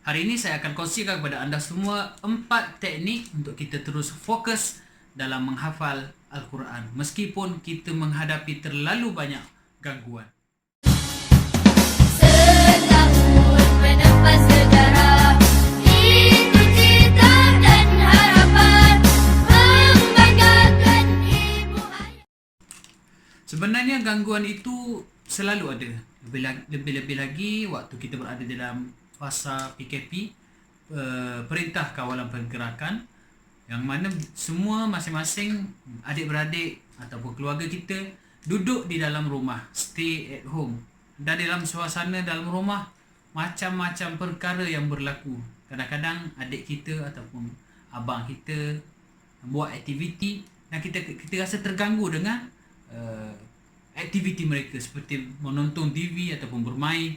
Hari ini saya akan kongsikan kepada anda semua 4 teknik untuk kita terus fokus dalam menghafal Al-Quran meskipun kita menghadapi terlalu banyak gangguan. Setahun menempas sejarah, itu cita dan harapan membanggakan ibu ayah. Sebenarnya gangguan itu selalu ada. Lebih-lebih lagi waktu kita berada dalam fasa PKP, Perintah Kawalan Pergerakan, yang mana semua masing-masing adik-beradik ataupun keluarga kita duduk di dalam rumah, stay at home. Dan dalam suasana dalam rumah, macam-macam perkara yang berlaku. Kadang-kadang adik kita ataupun abang kita buat aktiviti dan kita rasa terganggu dengan aktiviti mereka seperti menonton TV ataupun bermain.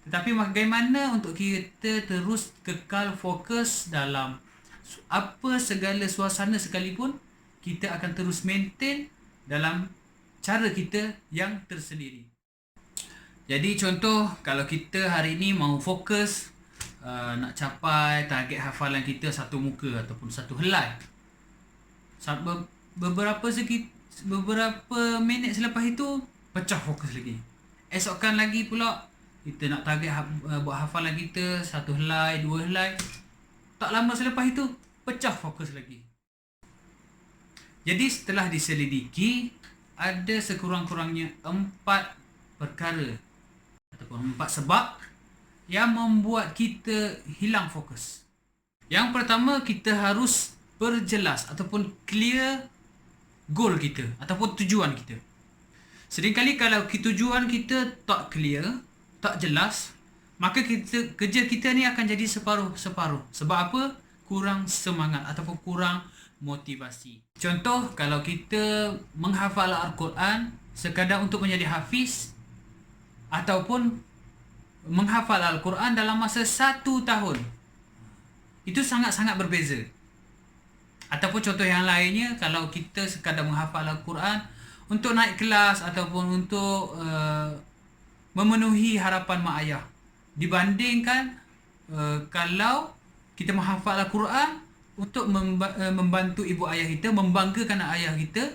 Tetapi bagaimana untuk kita terus kekal fokus dalam apa segala suasana sekalipun, kita akan terus maintain dalam cara kita yang tersendiri. Jadi contoh, kalau kita hari ini mau fokus nak capai target hafalan kita satu muka ataupun satu helai, beberapa minit selepas itu pecah fokus lagi. Esokkan lagi pula kita nak target buat hafalan kita satu helai, dua helai. Tak lama selepas itu pecah fokus lagi. Jadi setelah diselidiki, ada sekurang-kurangnya 4 perkara ataupun 4 sebab yang membuat kita hilang fokus. Yang pertama, kita harus perjelas ataupun clear goal kita ataupun tujuan kita. Seringkali kalau tujuan kita tak clear, tak jelas, maka kerja kita ni akan jadi separuh-separuh. Sebab apa? Kurang semangat ataupun kurang motivasi. Contoh, kalau kita menghafal Al-Quran sekadar untuk menjadi hafiz ataupun menghafal Al-Quran dalam masa 1 tahun, itu sangat-sangat berbeza. Ataupun contoh yang lainnya, kalau kita sekadar menghafal Al-Quran untuk naik kelas ataupun untuk memenuhi harapan mak ayah, dibandingkan kalau kita menghafal Al-Quran untuk membantu ibu ayah kita, membanggakan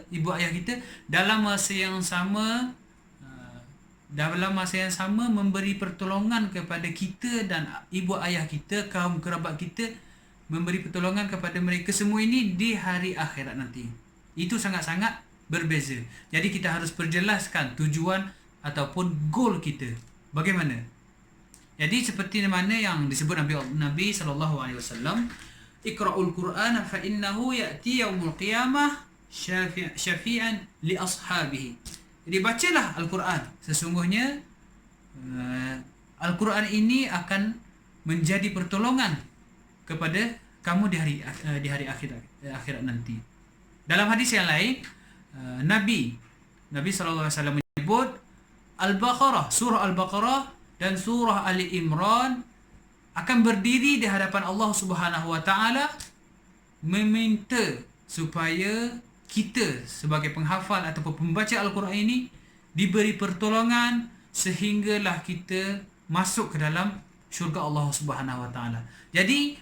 ibu ayah kita dalam masa yang sama, memberi pertolongan kepada kita dan ibu ayah kita, kaum kerabat kita, memberi pertolongan kepada mereka semua ini di hari akhirat nanti. Itu sangat-sangat berbeza. Jadi kita harus perjelaskan tujuan ataupun goal kita. Bagaimana? Jadi seperti mana yang disebut Nabi SAW, Iqra'ul Qur'an fa innahu ya'ti yaumul qiyamah syafi'an li ashabihi. Jadi bacalah Al-Quran. Sesungguhnya Al-Quran ini akan menjadi pertolongan kepada kamu di hari akhirat nanti. Dalam hadis yang lain, Nabi SAW menyebut Al-Baqarah, surah Al-Baqarah dan surah Ali Imran akan berdiri di hadapan Allah Subhanahu Wa Taala meminta supaya kita sebagai penghafal ataupun pembaca Al-Quran ini diberi pertolongan sehinggalah kita masuk ke dalam syurga Allah Subhanahu Wa Taala. Jadi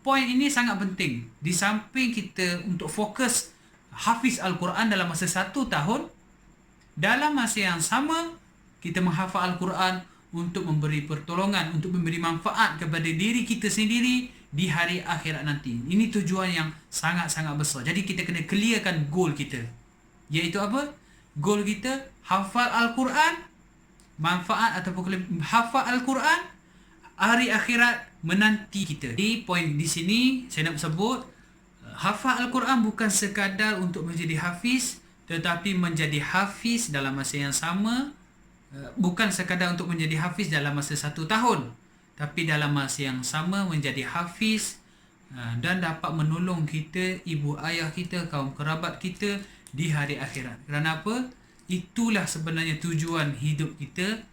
poin ini sangat penting. Di samping kita untuk fokus hafiz Al-Quran dalam masa 1 tahun, dalam masa yang sama kita menghafal Al-Quran untuk memberi pertolongan, untuk memberi manfaat kepada diri kita sendiri di hari akhirat nanti. Ini tujuan yang sangat-sangat besar. Jadi kita kena clearkan goal kita. Iaitu apa? Goal kita hafal Al-Quran, manfaat ataupun hafal Al-Quran, hari akhirat menanti kita. Di poin di sini saya nak sebut, hafal Al-Quran bukan sekadar untuk menjadi hafiz, tetapi menjadi hafiz dalam masa yang sama. Bukan sekadar untuk menjadi hafiz dalam masa 1 tahun, tapi dalam masa yang sama menjadi hafiz dan dapat menolong kita, ibu ayah kita, kaum kerabat kita di hari akhirat. Kerana apa? Itulah sebenarnya tujuan hidup kita,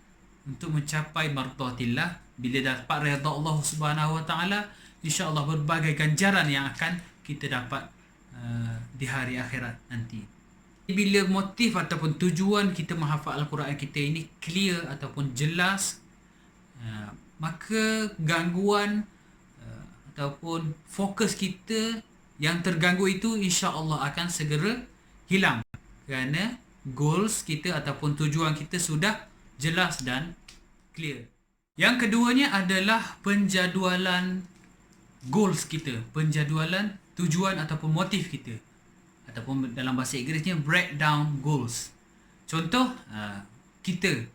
untuk mencapai mardhatillah. Bila dapat redha Allah Subhanahu Wa Taala, insya-Allah berbagai ganjaran yang akan kita dapat di hari akhirat nanti. Bila motif ataupun tujuan kita menghafal Al-Quran kita ini clear ataupun jelas, maka gangguan ataupun fokus kita yang terganggu itu insya-Allah akan segera hilang, kerana goals kita ataupun tujuan kita sudah jelas dan clear. Yang keduanya adalah penjadualan goals kita, penjadualan tujuan ataupun motif kita, ataupun dalam bahasa Inggerisnya breakdown goals. Contoh, kita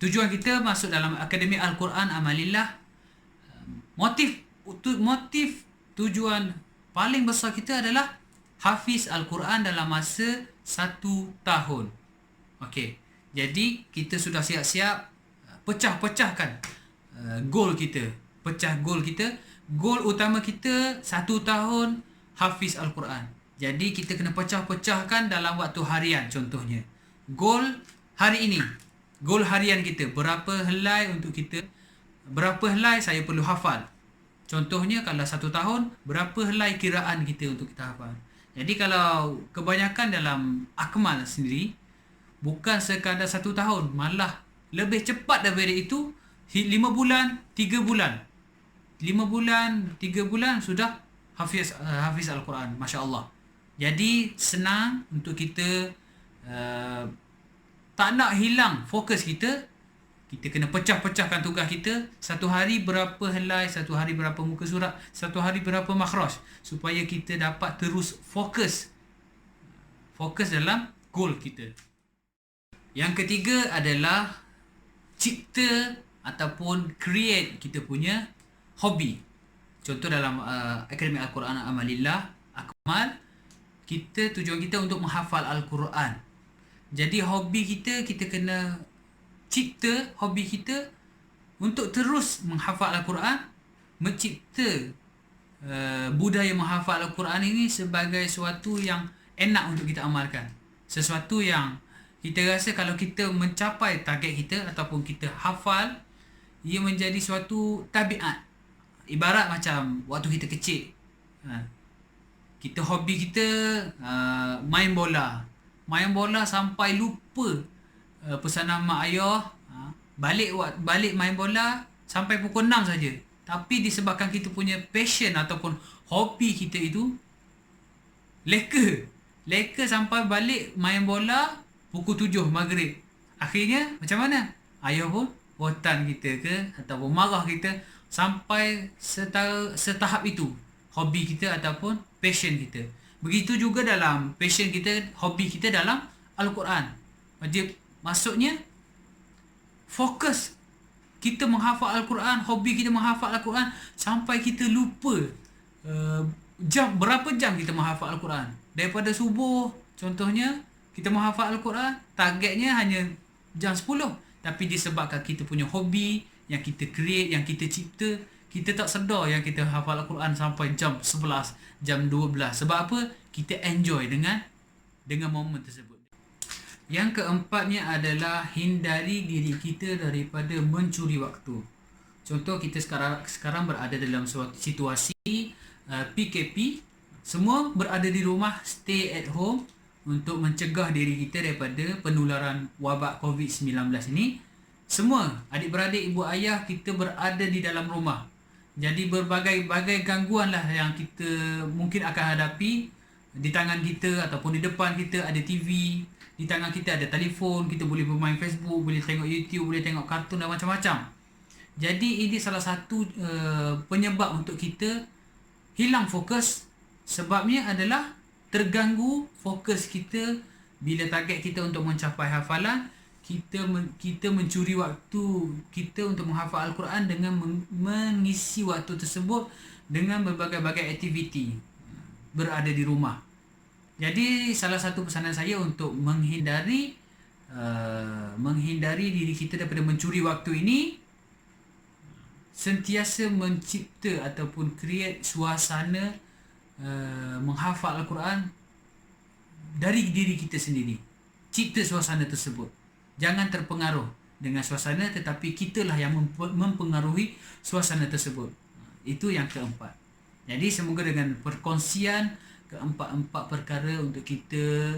tujuan kita masuk dalam Akademi Al-Quran Amalillah, motif tujuan paling besar kita adalah hafiz Al-Quran dalam masa 1 tahun. Okey, jadi kita sudah siap-siap pecahkan goal kita. Goal utama kita 1 tahun hafiz Al-Quran. Jadi kita kena pecahkan dalam waktu harian. Contohnya, goal hari ini, goal harian kita, berapa helai untuk kita, berapa helai saya perlu hafal. Contohnya kalau 1 tahun, berapa helai kiraan kita untuk kita hafal. Jadi kalau kebanyakan dalam akmal sendiri, bukan sekadar 1 tahun, malah lebih cepat daripada itu, 5 bulan, 3 bulan. 5 bulan, 3 bulan sudah hafiz Al-Quran. Masya Allah. Jadi senang untuk kita tak nak hilang fokus kita. Kita kena pecahkan tugas kita. Satu hari berapa helai, satu hari berapa muka surat, satu hari berapa makhraj, supaya kita dapat terus fokus dalam goal kita. Yang ketiga adalah cipta ataupun create kita punya hobi. Contoh dalam Akademi Al-Quran Amalillah, Akmal, tujuan kita untuk menghafal Al-Quran. Jadi hobi kita kena cipta hobi kita untuk terus menghafal Al-Quran, mencipta budaya menghafal Al-Quran ini sebagai sesuatu yang enak untuk kita amalkan. Sesuatu yang kita rasa kalau kita mencapai target kita ataupun kita hafal, ia menjadi suatu tabiat. Ibarat macam waktu kita kecil, kita hobi kita main bola sampai lupa pesanan mak ayah, balik main bola sampai pukul 6 saja. Tapi disebabkan kita punya passion ataupun hobi kita itu leka sampai balik main bola pukul 7 maghrib. Akhirnya macam mana? Ayah pun botan kita ke ataupun marah kita sampai setahap itu hobi kita ataupun passion kita. Begitu juga dalam passion kita, hobi kita dalam Al-Quran. Maksudnya fokus kita menghafal Al-Quran, hobi kita menghafal Al-Quran sampai kita lupa berapa jam kita menghafal Al-Quran. Daripada subuh contohnya kita menghafal Al-Quran, targetnya hanya jam 10. Tapi disebabkan kita punya hobi yang kita create, yang kita cipta, kita tak sedar yang kita hafal Al-Quran sampai jam 11, jam 12. Sebab apa? Kita enjoy dengan momen tersebut. Yang keempatnya adalah hindari diri kita daripada mencuri waktu. Contoh, kita sekarang berada dalam suatu situasi PKP. Semua berada di rumah, stay at home untuk mencegah diri kita daripada penularan wabak COVID-19 ini. Semua adik-beradik, ibu ayah kita berada di dalam rumah. Jadi berbagai gangguan lah yang kita mungkin akan hadapi. Di tangan kita ataupun di depan kita ada TV, di tangan kita ada telefon, kita boleh bermain Facebook, boleh tengok YouTube, boleh tengok kartun dan macam-macam. Jadi ini salah satu penyebab untuk kita hilang fokus. Sebabnya adalah terganggu fokus kita bila target kita untuk mencapai hafalan. Kita mencuri waktu kita untuk menghafal Al-Quran dengan mengisi waktu tersebut dengan berbagai-bagai aktiviti berada di rumah. Jadi salah satu pesanan saya untuk menghindari diri kita daripada mencuri waktu ini, sentiasa mencipta ataupun create suasana menghafal Al-Quran dari diri kita sendiri. Cipta suasana tersebut. Jangan terpengaruh dengan suasana, tetapi kitalah yang mempengaruhi suasana tersebut. Itu yang keempat. Jadi semoga dengan perkongsian keempat-empat perkara untuk kita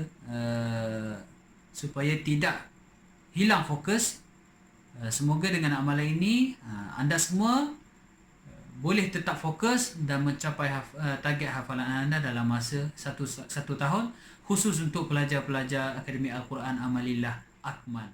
supaya tidak hilang fokus, semoga dengan amalan ini anda semua boleh tetap fokus dan mencapai target hafalan anda dalam masa satu tahun, khusus untuk pelajar-pelajar Akademi Al-Quran Amalillah Akmal.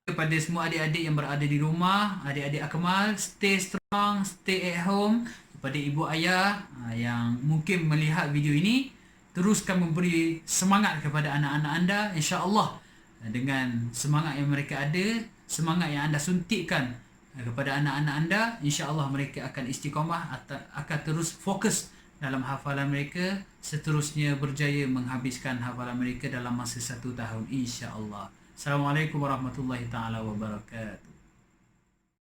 Kepada semua adik-adik yang berada di rumah, adik-adik Akmal, stay strong, stay at home. Kepada ibu ayah yang mungkin melihat video ini, teruskan memberi semangat kepada anak-anak anda. InsyaAllah dengan semangat yang mereka ada, semangat yang anda suntikkan kepada anak-anak anda, insya-Allah mereka akan istiqamah, akan terus fokus dalam hafalan mereka, seterusnya berjaya menghabiskan hafalan mereka dalam masa 1 tahun, insya-Allah. Assalamualaikum warahmatullahi taala wabarakatuh.